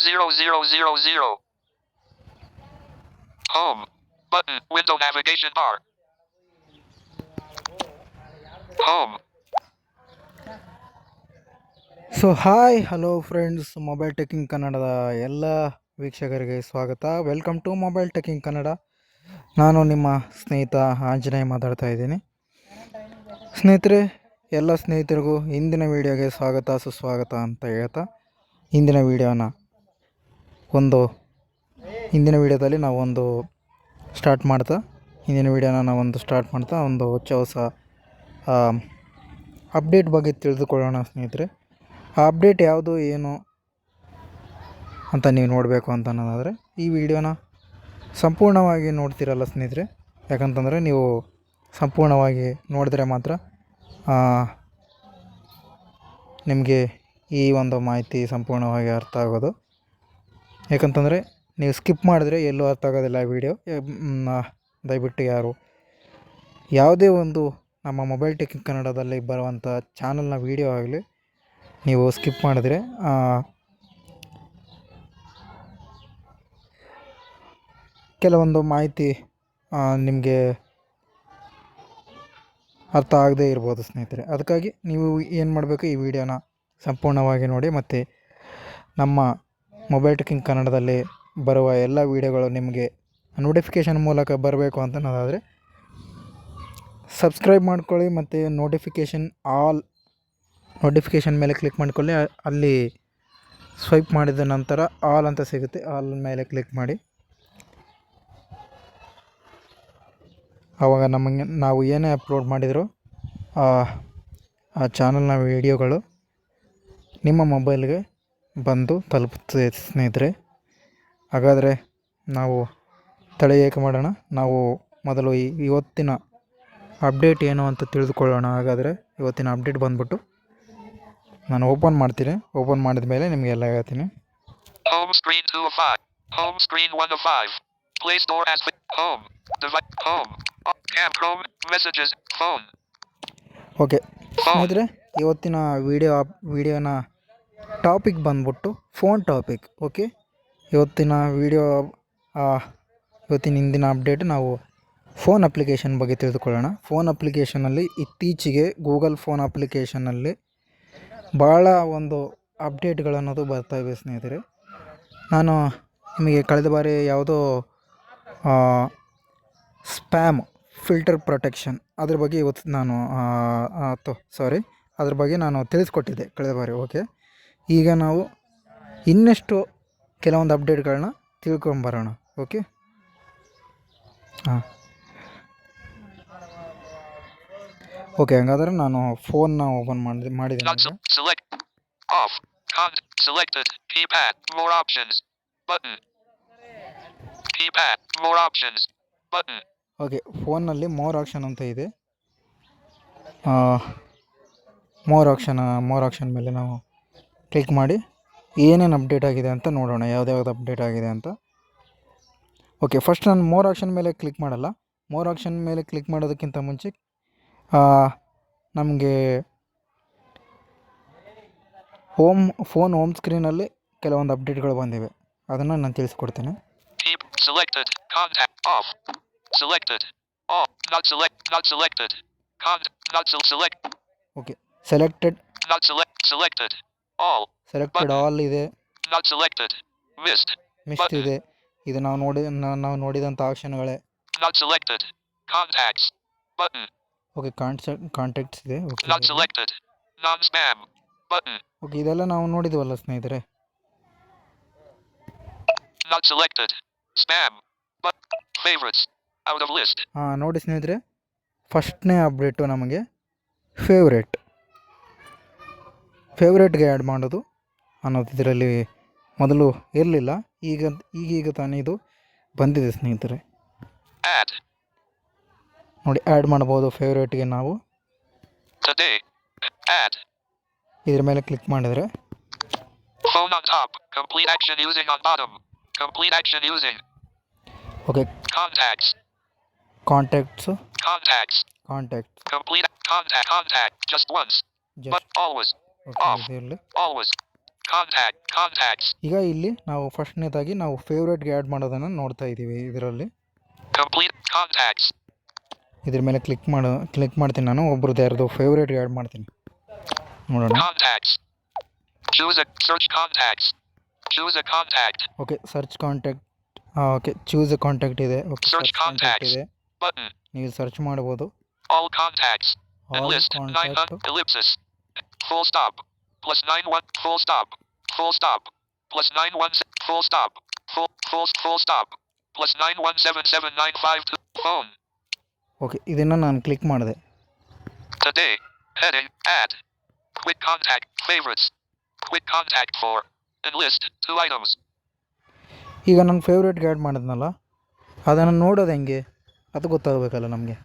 0000. Home. Button. Window navigation bar. Home. So hi hello friends, mobile teching ಕನ್ನಡದ ಎಲ್ಲ ವೀಕ್ಷಕರಿಗೆ ಸ್ವಾಗತ. Welcome to mobile teching Kannada. ನಾನು ನಿಮ್ಮ ಸ್ನೇಹಿತ ಆಂಜನೇಯ ಮಾತಾಡ್ತಾ ಇದ್ದೀನಿ. ಸ್ನೇಹಿತರೆ, ಎಲ್ಲ ಸ್ನೇಹಿತರಿಗೂ ಇಂದಿನ ವೀಡಿಯೋಗೆ ಸ್ವಾಗತ ಸುಸ್ವಾಗತ ಅಂತ ಹೇಳ್ತಾ ಇಂದಿನ ವೀಡಿಯೋದಲ್ಲಿ ನಾವೊಂದು ಸ್ಟಾರ್ಟ್ ಮಾಡ್ತಾ ಒಂದು ಹೊಸ ಅಪ್ಡೇಟ್ ಬಗ್ಗೆ ತಿಳಿದುಕೊಳ್ಳೋಣ ಸ್ನೇಹಿತರೆ. ಆ ಅಪ್ಡೇಟ್ ಯಾವುದು ಏನು ಅಂತ ನೀವು ನೋಡಬೇಕು ಅಂತ ಅನ್ನೋದಾದರೆ ಈ ವಿಡಿಯೋನ ಸಂಪೂರ್ಣವಾಗಿ ನೋಡ್ತಿರಲ್ಲ ಸ್ನೇಹಿತರೆ. ಯಾಕಂತಂದರೆ ನೀವು ಸಂಪೂರ್ಣವಾಗಿ ನೋಡಿದ್ರೆ ಮಾತ್ರ ನಿಮಗೆ ಈ ಒಂದು ಮಾಹಿತಿ ಸಂಪೂರ್ಣವಾಗಿ ಅರ್ಥ ಆಗೋದು. ಯಾಕಂತಂದರೆ ನೀವು ಸ್ಕಿಪ್ ಮಾಡಿದ್ರೆ ಎಲ್ಲೂ ಅರ್ಥ ಆಗೋದಿಲ್ಲ ಆ ವಿಡಿಯೋ. ದಯವಿಟ್ಟು ಯಾವುದೇ ಒಂದು ನಮ್ಮ ಮೊಬೈಲ್ ಟೆಕಿಂಗ್ ಕನ್ನಡದಲ್ಲಿ ಬರುವಂಥ ಚಾನಲ್ನ ವಿಡಿಯೋ ಆಗಲಿ ನೀವು ಸ್ಕಿಪ್ ಮಾಡಿದ್ರೆ ಕೆಲವೊಂದು ಮಾಹಿತಿ ನಿಮಗೆ ಅರ್ಥ ಆಗದೇ ಇರ್ಬೋದು ಸ್ನೇಹಿತರೆ. ಅದಕ್ಕಾಗಿ ನೀವು ಏನು ಮಾಡಬೇಕು, ಈ ವಿಡಿಯೋನ ಸಂಪೂರ್ಣವಾಗಿ ನೋಡಿ. ಮತ್ತು ನಮ್ಮ ಮೊಬೈಲ್ ಟೆಕಿಂಗ್ ಕನ್ನಡದಲ್ಲಿ ಬರುವ ಎಲ್ಲ ವಿಡಿಯೋಗಳು ನಿಮಗೆ ನೋಟಿಫಿಕೇಷನ್ ಮೂಲಕ ಬರಬೇಕು ಅಂತ ಅನ್ನೋದಾದರೆ ಸಬ್ಸ್ಕ್ರೈಬ್ ಮಾಡ್ಕೊಳ್ಳಿ. ಮತ್ತು ನೋಟಿಫಿಕೇಷನ್ ಮೇಲೆ ಕ್ಲಿಕ್ ಮಾಡ್ಕೊಳ್ಳಿ. ಅಲ್ಲಿ ಸ್ವೈಪ್ ಮಾಡಿದ ನಂತರ ಆಲ್ ಅಂತ ಸಿಗುತ್ತೆ, ಆಲ್ ಮೇಲೆ ಕ್ಲಿಕ್ ಮಾಡಿ. ಆವಾಗ ನಾವು ಏನೇ ಅಪ್ಲೋಡ್ ಮಾಡಿದರೂ ಆ ಚಾನಲ್ನ ವಿಡಿಯೋಗಳು ನಿಮ್ಮ ಮೊಬೈಲ್ಗೆ ಬಂದು ತಲುಪುತ್ತದೆ ಸ್ನೇಹಿತರೆ. ಹಾಗಾದರೆ ನಾವು ತಡ ಏಕೆ ಮಾಡೋಣ, ನಾವು ಮೊದಲು ಇವತ್ತಿನ ಅಪ್ಡೇಟ್ ಏನು ಅಂತ ತಿಳಿದುಕೊಳ್ಳೋಣ. ಹಾಗಾದರೆ ಇವತ್ತಿನ ಅಪ್ಡೇಟ್ ಬಂದ್ಬಿಟ್ಟು ನಾನು ಓಪನ್ ಮಾಡ್ತೀನಿ. ಓಪನ್ ಮಾಡಿದ ಮೇಲೆ ನಿಮಗೆಲ್ಲ ಹೇಳ್ತೀನಿ. Home screen 2 of 5. Home screen 1 of 5. Play Store as home. Device home. Chrome messages phone. Okay ಸ್ನೇಹಿತರೆ, ಇವತ್ತಿನ ವಿಡಿಯೋನ ಟಾಪಿಕ್ ಬಂದ್ಬಿಟ್ಟು ಫೋನ್ ಟಾಪಿಕ್. ಓಕೆ, ಇವತ್ತಿನ ಹಿಂದಿನ ಅಪ್ಡೇಟ್ ನಾವು ಫೋನ್ ಅಪ್ಲಿಕೇಶನ್ ಬಗ್ಗೆ ತಿಳಿದುಕೊಳ್ಳೋಣ. ಫೋನ್ ಅಪ್ಲಿಕೇಶನಲ್ಲಿ ಇತ್ತೀಚೆಗೆ ಗೂಗಲ್ ಫೋನ್ ಅಪ್ಲಿಕೇಶನ್ನಲ್ಲಿ ಭಾಳ ಒಂದು ಅಪ್ಡೇಟ್ಗಳನ್ನೋದು ಬರ್ತಾಯಿವೆ ಸ್ನೇಹಿತರೆ. ನಾನು ನಿಮಗೆ ಕಳೆದ ಬಾರಿ ಯಾವುದೋ ಸ್ಪ್ಯಾಮ್ ಫಿಲ್ಟರ್ ಪ್ರೊಟೆಕ್ಷನ್ ಅದ್ರ ಬಗ್ಗೆ ಅದ್ರ ಬಗ್ಗೆ ನಾನು ತಿಳಿಸ್ಕೊಟ್ಟಿದ್ದೆ ಕಳೆದ ಬಾರಿ. ಓಕೆ, ಈಗ ನಾವು ಇನ್ನಷ್ಟು ಕೆಲವೊಂದು ಅಪ್ಡೇಟ್ಗಳನ್ನ ತಿಳ್ಕೊಂಬರೋಣ. ಓಕೆ, ಓಕೆ, ಹಂಗಾದರೆ ನಾನು ಫೋನ್ನ ಓಪನ್ ಮಾಡಿದ್ದೀನಿ. Selected. Keypad. More options. Button. Keypad. More options. Button. Okay, ಫೋನ್ನಲ್ಲಿ ಮೋರ್ ಆಪ್ಷನ್ ಅಂತ ಇದೆ. ಮೋರ್ ಆಪ್ಷನ್ ಮೇಲೆ ನಾವು ಕ್ಲಿಕ್ ಮಾಡಿ ಏನೇನು ಅಪ್ಡೇಟ್ ಆಗಿದೆ ಅಂತ ನೋಡೋಣ, ಯಾವ್ದು ಅಪ್ಡೇಟ್ ಆಗಿದೆ ಅಂತ. ಓಕೆ, ಫಸ್ಟ್ ನಾನು ಮೋರ್ ಆಪ್ಷನ್ ಮೇಲೆ ಕ್ಲಿಕ್ ಮಾಡಲ್ಲ. ಮೋರ್ ಆಪ್ಷನ್ ಮೇಲೆ ಕ್ಲಿಕ್ ಮಾಡೋದಕ್ಕಿಂತ ಮುಂಚೆ ನಮಗೆ ಹೋಮ್ ಸ್ಕ್ರೀನಲ್ಲಿ ಕೆಲವೊಂದು ಅಪ್ಡೇಟ್ಗಳು ಬಂದಿವೆ, ಅದನ್ನು ನಾನು ತಿಳಿಸ್ಕೊಡ್ತೇನೆ. Selected. Contact off. Selected. All. Not selected. Not select. Okay, selected. Not selected. All. Selected all ಇದೆ. Not selected. Missed ಇದೆ. ಇದು ನಾವು ನೋಡಿದಂಥ ಆಪ್ಷನ್ಗಳೇ. Not selected. Contacts. Button. Okay, contacts ಇದೆ. Okay, Not selected. Non-spam. Button. Okay, ಇದೆಲ್ಲ ನಾವು ನೋಡಿದ್ವಲ್ಲ ಸ್ನೇಹಿತರೆ. Not selected. Spam. But favorites. Out of list. ನೋಡಿ ಸ್ನೇಹಿತರೆ, ಫಸ್ಟ್ನೇ ಅಪ್ಡೇಟು ನಮಗೆ ಫೇವ್ರೇಟ್ಗೆ ಆ್ಯಡ್ ಮಾಡೋದು ಅನ್ನೋದು ಇದರಲ್ಲಿ ಮೊದಲು ಇರಲಿಲ್ಲ. ಈಗ ತಾನೇ ಇದು ಬಂದಿದೆ ಸ್ನೇಹಿತರೆ. ನೋಡಿ, ಆ್ಯಡ್ ಮಾಡ್ಬೋದು ಫೇವ್ರೇಟ್ಗೆ ನಾವು. ಇದ್ರ ಮೇಲೆ ಕ್ಲಿಕ್ ಮಾಡಿದರೆ Phone on top. Complete action using on bottom. Complete action using. Okay, Contacts. Contacts. Complete contact. Just once. But always. Okay, Off. ಇದರಲ್ಲಿ Always. Contacts. ಈಗ ಇಲ್ಲಿ ನಾವು ಫಸ್ಟ್ನೇದಾಗಿ ನಾವು ಫೇವ್ರೇಟ್ಗೆ ಆ್ಯಡ್ ಮಾಡೋದನ್ನು ನೋಡ್ತಾ ಇದ್ದೀವಿ ಇದರಲ್ಲಿ. Complete contacts. ಇದ್ರ ಮೇಲೆ ಕ್ಲಿಕ್ ಮಾಡ್ತೀನಿ ನಾನು. ಒಬ್ರದ್ದು ಯಾರ್ದು ಫೇವ್ರೇಟ್ಗೆ ಆ್ಯಡ್ ಮಾಡ್ತೀನಿ ನೋಡೋಣ. Contacts. Choose a search contacts. Choose a contact. Okay search contact. Okay choose a contact ಇದೆ. Okay Search search contact contacts. ಇದೆ. Button. ನೀವು ಸರ್ಚ್ ಮಾಡ್ಬೋದು. All contacts. All Enlist. contact. 900 ellipsis. Full stop. Plus 91 full stop. Full stop. Plus 916 full stop. Full stop. Plus 9177952 phone. Okay ಇದನ್ನು ನಾನು click ಮಾಡಿದೆ. Today. Heading. Add. Quick contact. Favorites. Quick contact for. Enlist. 2 items. ಈಗ ನನ್ನ ಫೇವ್ರೇಟ್ಗೆ add ಮಾಡಿದ್ನಲ್ಲ, ಅದನ್ನು ನೋಡೋದು ಹೆಂಗೆ ಅದು ಗೊತ್ತಾಗಬೇಕಲ್ಲ ನಮಗೆ.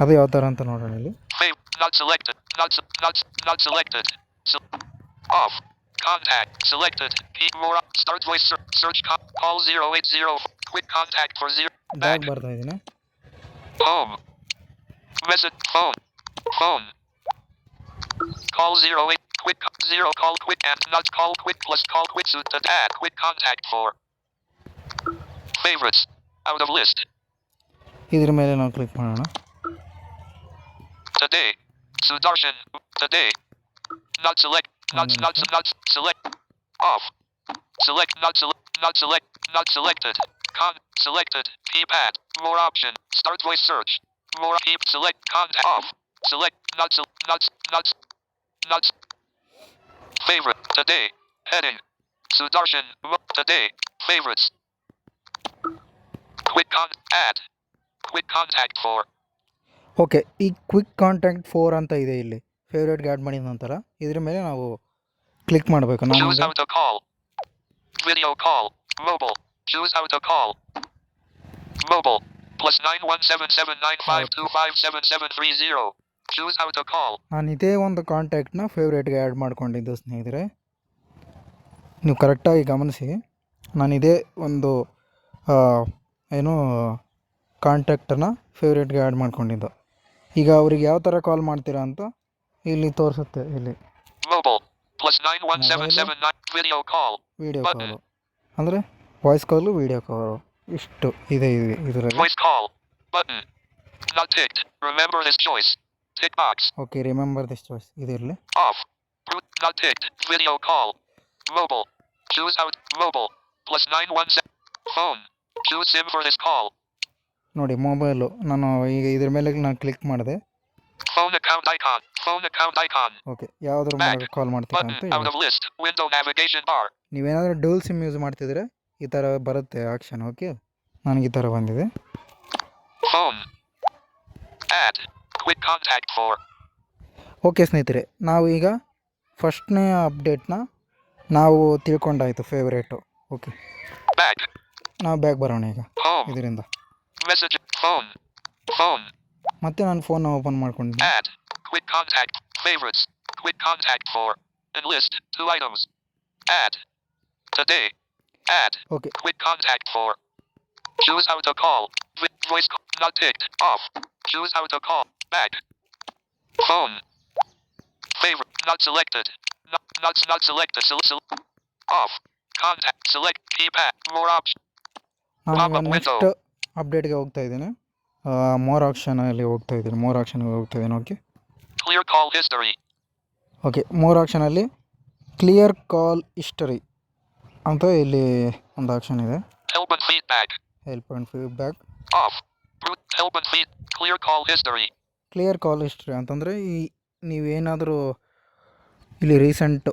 ಅದು ಯಾವ ಥರ ಅಂತ ನೋಡೋಣ ಇಲ್ಲಿ. Not selected. Not selected. Off. Contact. Selected. More. Start voice search. Call 080. Quick contact for 0. Bag ಬರ್ತಾ ಇದ್ದೀನಿ. Home. Message. Phone. Call 08. Quick 0. Call quick and not call quick plus call quick suit to add. Quick contact for. Favorites. Out of list. ಇದ್ರ ಮೇಲೆ ನಾವು click ಮಾಡೋಣ. Today. Sudarshan. Today. Not select. Not select. Off. Select. Not selected. Selected. Keypad. More option. Start voice search. More keep. Select. Contact. Off. Select. Not. Favorite. Today. Heading. Sudarshan. Today. Favorites. Add. Quick contact for. Okay ಈ quick contact 4 ಅಂತ ಇದೆ ಇಲ್ಲಿ. ಫೇವ್ರೇಟ್ಗೆ add ಮಾಡಿದ ನಂತರ ಇದ್ರ ಮೇಲೆ ನಾವು click ಮಾಡಬೇಕು. Choose how to call. Video call. Mobile. Choose how to call. Mobile. Plus 9177952577730. Choose how to call. ನಾನು ಇದೇ ಒಂದು ಕಾಂಟ್ಯಾಕ್ಟ್ನ ಫೇವ್ರೇಟ್ಗೆ ಆ್ಯಡ್ ಮಾಡ್ಕೊಂಡಿದ್ದು ಸ್ನೇಹಿತರೆ. ನೀವು ಕರೆಕ್ಟಾಗಿ ಗಮನಿಸಿ. ನಾನು ಇದೇ ಒಂದು ಏನು ಕಾಂಟ್ಯಾಕ್ಟನ್ನು ಫೇವ್ರೇಟ್ಗೆ ಆ್ಯಡ್ ಮಾಡ್ಕೊಂಡಿದ್ದು. ಈಗ ಅವ್ರಿಗೆ ಯಾವ ಥರ ಕಾಲ್ ಮಾಡ್ತೀರಾ ಅಂತ ಇಲ್ಲಿ ತೋರಿಸುತ್ತೆ. ಇಲ್ಲಿ Mobile. Plus 91779 video call. Video ಕಾಲು ಅಂದರೆ ವಾಯ್ಸ್ ಕಾಲು, ವೀಡಿಯೋ ಕಾಲು ಇಷ್ಟು ಇದೆ ಇದರಲ್ಲಿ. Voice call. Button. Not ticked. Remember this choice. Tick box. Okay remember this choice ಇದಿರಲಿ. Off. Not ticked. Video call. Mobile. Choose out. Mobile. Plus 917. Phone. Choose SIM for this call. ನೋಡಿ mobile ನಾನು ಈಗ ಇದ್ರ ಮೇಲೆ ನಾನು click ಮಾಡಿದೆ. Phone account icon. Okay ಯಾವುದ್ರ ಮೂಲಕ ಕಾಲ್ ಮಾಡ್ತೀರಾ ಅಂತ Button. Out of list. Window navigation bar. ನೀವೇನಾದರೂ ಡ್ಯೂಲ್ ಸಿಮ್ ಯೂಸ್ ಮಾಡ್ತಿದ್ರೆ ಈ ಥರ ಬರುತ್ತೆ ಆಪ್ಷನ್. ಓಕೆ ನನಗೆ ಈ ಥರ ಬಂದಿದೆ. Phone. Add. Quick contact for. Okay ಸ್ನೇಹಿತರೆ, ನಾವು ಈಗ ಫಸ್ಟ್ನೇ ಅಪ್ಡೇಟ್ನ ನಾವು ತಿಳ್ಕೊಂಡಾಯಿತು ಫೇವ್ರೇಟು. Okay Back. ನಾವು ಬ್ಯಾಗ್ ಬರೋಣ ಈಗ Home. ಇದರಿಂದ. Message. Phone. ಮತ್ತೆ ನಾನು ಫೋನ್ನ ಓಪನ್ ಮಾಡ್ಕೊಂಡಿದ್ದೀನಿ. Add. Quick contact. Favorites. Quick contact for. Enlist. 2 items. Add. Today. Add. Okay Quick contact for. Choose how to call. Voice call. Not ticked. Off. Choose how to call. Back. Phone. Favorite. Not selected. Not selected. Off. Contact. Select. Keypad. More option. ನಾನು Pop-up window. Next ಅಪ್ಡೇಟ್ಗೆ ಹೋಗ್ತಾ ಇದ್ದೀನಿ. More ಆಪ್ಷನಲ್ಲಿ ಹೋಗ್ತಾ ಇದ್ದೀನಿ. Okay Clear call history. Okay more ಆಪ್ಷನಲ್ಲಿ clear call history ಅಂತ ಇಲ್ಲಿ ಒಂದು ಆಪ್ಷನ್ ಇದೆ. Help and feedback. Help and feedback. Off. Help and feed. Clear call history. Clear call history ಅಂತಂದರೆ ಈ ನೀವೇನಾದರೂ ಇಲ್ಲಿ ರೀಸೆಂಟ್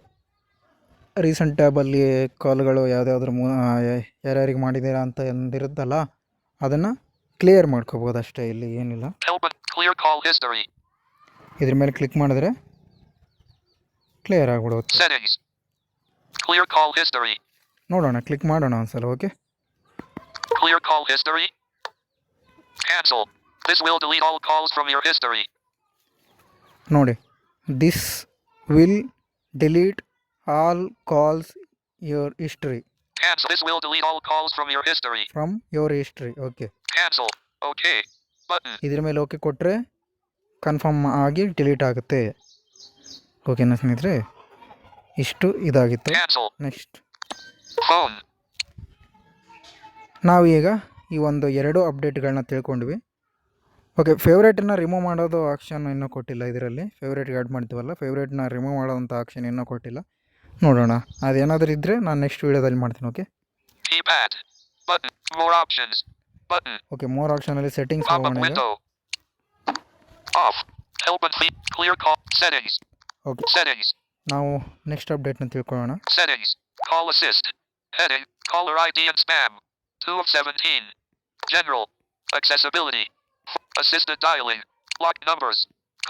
ಟ್ಯಾಬಲ್ಲಿ ಕಾಲ್ಗಳು ಯಾವುದಾದ್ರೂ ಯಾರ್ಯಾರಿಗೆ ಮಾಡಿದ್ದೀರಾ ಅಂತ ಎಂದಿರುತ್ತಲ್ಲ ಅದನ್ನು ಕ್ಲಿಯರ್ ಮಾಡ್ಕೋಬೋದು ಅಷ್ಟೇ. ಇಲ್ಲಿ ಏನಿಲ್ಲ. Help and clear call history. ಇದ್ರ ಮೇಲೆ ಕ್ಲಿಕ್ ಮಾಡಿದ್ರೆ ಕ್ಲಿಯರ್ ಆಗಿಬಿಡುತ್ತೆ. Settings. Clear call history. ನೋಡೋಣ, ಕ್ಲಿಕ್ ಮಾಡೋಣ ಒಂದ್ಸಲ. Okay Clear call history. Cancel. This will delete all calls from your history. ನೋಡಿ, this will delete all calls your history. Cancel. This will delete all calls from your history. From your history. Okay Cancel. Okay. Button. ಇದ್ರ ಮೇಲೆ okay ಕೊಟ್ಟರೆ confirm ಆಗಿ delete ಆಗುತ್ತೆ. ಓಕೆನಾ ಸ್ನೇಹಿತರೆ? ಇಷ್ಟು ಇದಾಗಿತ್ತು. Cancel. Next Phone. ನಾವು ಈಗ ಈ ಒಂದು 2 ಅಪ್ಡೇಟ್ಗಳನ್ನ ತಿಳ್ಕೊಂಡ್ವಿ. ಓಕೆ, ಫೇವ್ರೇಟನ್ನ ರಿಮೂವ್ ಮಾಡೋದು ಆಪ್ಷನ್ ಇನ್ನೂ ಕೊಟ್ಟಿಲ್ಲ ಇದರಲ್ಲಿ. ಫೇವ್ರೇಟ್ಗೆ ಆ್ಯಡ್ ಮಾಡ್ತೀವಲ್ಲ, ಫೇವ್ರೇಟ್ನ ರಿಮೂವ್ ಮಾಡೋವಂಥ ಆಪ್ಷನ್ ಇನ್ನೂ ಕೊಟ್ಟಿಲ್ಲ. ನೋಡೋಣ, ಅದೇನಾದರೂ ಇದ್ದರೆ ನಾನು ನೆಕ್ಸ್ಟ್ ವೀಡಿಯೋದಲ್ಲಿ ಮಾಡ್ತೀನಿ. Okay, Keypad. Button. More options. Button. Okay, more ಆಪ್ಷನಲ್ಲಿ ಸೆಟ್ಟಿಂಗ್ಸ್ Pop-up ಹೋಗೋಣ ಈಗ. window. Off. Help and feed. Clear call. Settings. Okay, Settings. ನಾವು ನೆಕ್ಸ್ಟ್ ಅಪ್ಡೇಟ್ನ ತಿಳ್ಕೊಳ್ಳೋಣ. Settings. Call assist. Heading. Caller ID and spam. 2 of 17. General. Accessibility. Assisted dialing. Blocked numbers.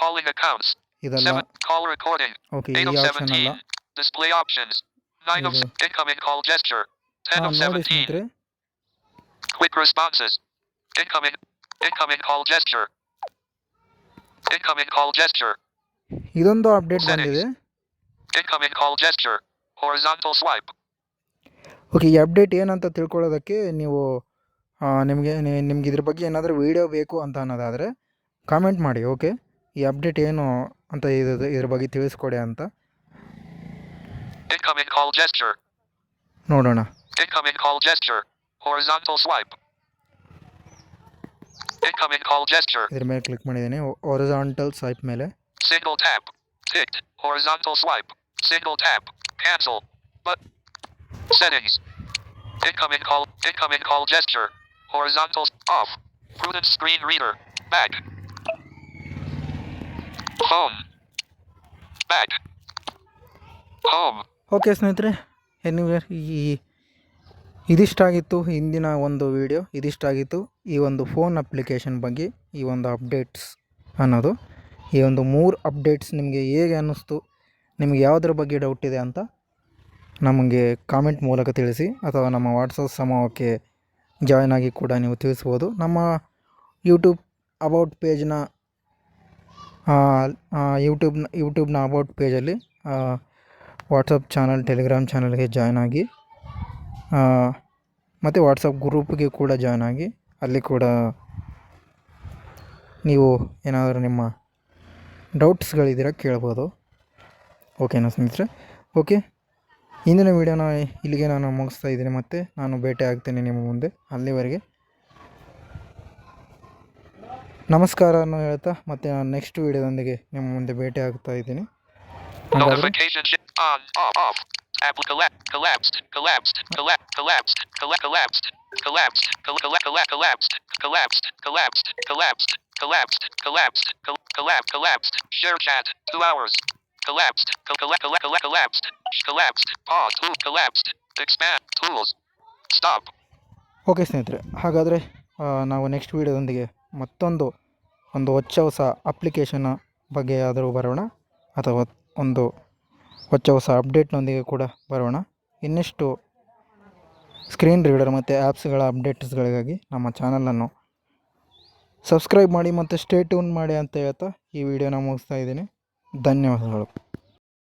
Calling accounts. ಇದೆಲ್ಲ 7. Call recording. Okay, 8 ಈ of option ಅಲ್ಲ. 17. Display options. 9 of ಇದು- incoming call gesture. 10 of ನೋಡಿ 17. ಸ್ನೇಹಿತರೆ, Quick responses. Incoming call gesture. Incoming call gesture. ಇದೊಂದು update ಬಂದಿದೆ. Incoming call gesture. Horizontal swipe. Okay, ಈ update ಏನಂತ ತಿಳ್ಕೊಳ್ಳೋದಕ್ಕೆ ನೀವು ನಿಮ್ಗೆ ಇದ್ರ ಬಗ್ಗೆ ಏನಾದರೂ ವೀಡಿಯೋ ಬೇಕು ಅಂತ ಅನ್ನೋದಾದರೆ ಕಾಮೆಂಟ್ ಮಾಡಿ. ಓಕೆ, ಈ ಅಪ್ಡೇಟ್ ಏನು ಅಂತ ಇದ್ರ ಬಗ್ಗೆ ತಿಳಿಸ್ಕೊಡಿ ಅಂತ. Incoming call gesture. ನೋಡೋಣ. Incoming call gesture. Horizontal swipe. Incoming call gesture. ಇದ್ರ ಮೇಲೆ ಕ್ಲಿಕ್ ಮಾಡಿದ್ದೀನಿ. ಹಾರಿಜಾಂಟಲ್ ಸ್ವೈಪ್ ಮೇಲೆ Single tap. Ticked. Horizontal swipe. Single tap. Cancel. But. Settings. Incoming call gesture. Horizontal off. Prudent screen reader. Back. Home. Back. Home. Okay ಸ್ನೇಹಿತರೆ, anyway ಇದಿಷ್ಟಾಗಿತ್ತು ಇಂದಿನ ಒಂದು video. ಇದಿಷ್ಟಾಗಿತ್ತು ಈ ಒಂದು phone application ಬಗ್ಗೆ, ಈ ಒಂದು ಅಪ್ಡೇಟ್ಸ್ ಅನ್ನೋದು. ಈ ಒಂದು 3 ಅಪ್ಡೇಟ್ಸ್ ನಿಮಗೆ ಹೇಗೆ ಅನ್ನಿಸ್ತು, ನಿಮಗೆ ಯಾವುದ್ರ ಬಗ್ಗೆ ಡೌಟ್ ಇದೆ ಅಂತ ನಮಗೆ ಕಾಮೆಂಟ್ ಮೂಲಕ ತಿಳಿಸಿ, ಅಥವಾ ನಮ್ಮ ವಾಟ್ಸಪ್ ಸಮೂಹಕ್ಕೆ ಜಾಯ್ನ್ ಆಗಿ ಕೂಡ ನೀವು ತಿಳಿಸ್ಬೋದು. ನಮ್ಮ ಯೂಟ್ಯೂಬ್ ಅಬೌಟ್ ಪೇಜ್ನ ಯೂಟ್ಯೂಬ್ನ ಅಬೌಟ್ ಪೇಜಲ್ಲಿ ವಾಟ್ಸಪ್ ಚಾನಲ್, ಟೆಲಿಗ್ರಾಮ್ ಚಾನಲ್ಗೆ ಜಾಯ್ನ್ ಆಗಿ, ಮತ್ತು ವಾಟ್ಸಪ್ ಗ್ರೂಪ್ಗೆ ಕೂಡ ಜಾಯ್ನ್ ಆಗಿ, ಅಲ್ಲಿ ಕೂಡ ನೀವು ಏನಾದರೂ ನಿಮ್ಮ ಡೌಟ್ಸ್ಗಳಿದ್ದೀರ ಕೇಳ್ಬೋದು. ಓಕೆನಾ ಸ್ನೇಹಿತರೆ? ಓಕೆ, ಇಂದಿನ ವೀಡಿಯೋನ ಇಲ್ಲಿಗೆ ನಾನು ಮುಗಿಸ್ತಾ ಇದ್ದೀನಿ. ಮತ್ತೆ ನಾನು ಭೇಟಿ ಆಗ್ತೇನೆ ನಿಮ್ಮ ಮುಂದೆ. ಅಲ್ಲಿವರೆಗೆ ನಮಸ್ಕಾರ ಅನ್ನೋ ಹೇಳ್ತಾ ಮತ್ತೆ ನಾನು ನೆಕ್ಸ್ಟ್ ವೀಡಿಯೋದೊಂದಿಗೆ ನಿಮ್ಮ ಮುಂದೆ ಭೇಟಿ ಆಗ್ತಾ ಇದ್ದೀನಿ. Notification on, off. Collapsed. Collapsed. Collapsed. Collapsed. Collapsed. Collapsed. Collapsed. Collapsed. Collapsed. Share chat. 2 hours. Collapsed. Collapsed. Collapsed. Pause. Collapsed. Expand. Tools. Stop. Okay ಸ್ನೇಹಿತರೆ, ಹಾಗಾದರೆ ನಾವು ನೆಕ್ಸ್ಟ್ ವೀಡಿಯೋದೊಂದಿಗೆ ಮತ್ತೊಂದು ಹೊಚ್ಚ ಹೊಸ ಅಪ್ಲಿಕೇಶನ್ನ ಬಗ್ಗೆ ಆದರೂ ಬರೋಣ, ಅಥವಾ ಒಂದು ಹೊಚ್ಚ ಹೊಸ ಅಪ್ಡೇಟ್ನೊಂದಿಗೆ ಕೂಡ ಬರೋಣ. ಇನ್ನಷ್ಟು ಸ್ಕ್ರೀನ್ ರೀಡರ್ ಮತ್ತು ಆ್ಯಪ್ಸ್ಗಳ ಅಪ್ಡೇಟ್ಸ್ಗಳಿಗಾಗಿ ನಮ್ಮ ಚಾನಲನ್ನು ಸಬ್ಸ್ಕ್ರೈಬ್ ಮಾಡಿ ಮತ್ತು ಸ್ಟೇ ಟ್ಯೂನ್ ಮಾಡಿ ಅಂತ ಹೇಳ್ತಾ ಈ ವಿಡಿಯೋನ ಮುಗಿಸ್ತಾ ಇದ್ದೀನಿ. ಧನ್ಯವಾದಗಳು.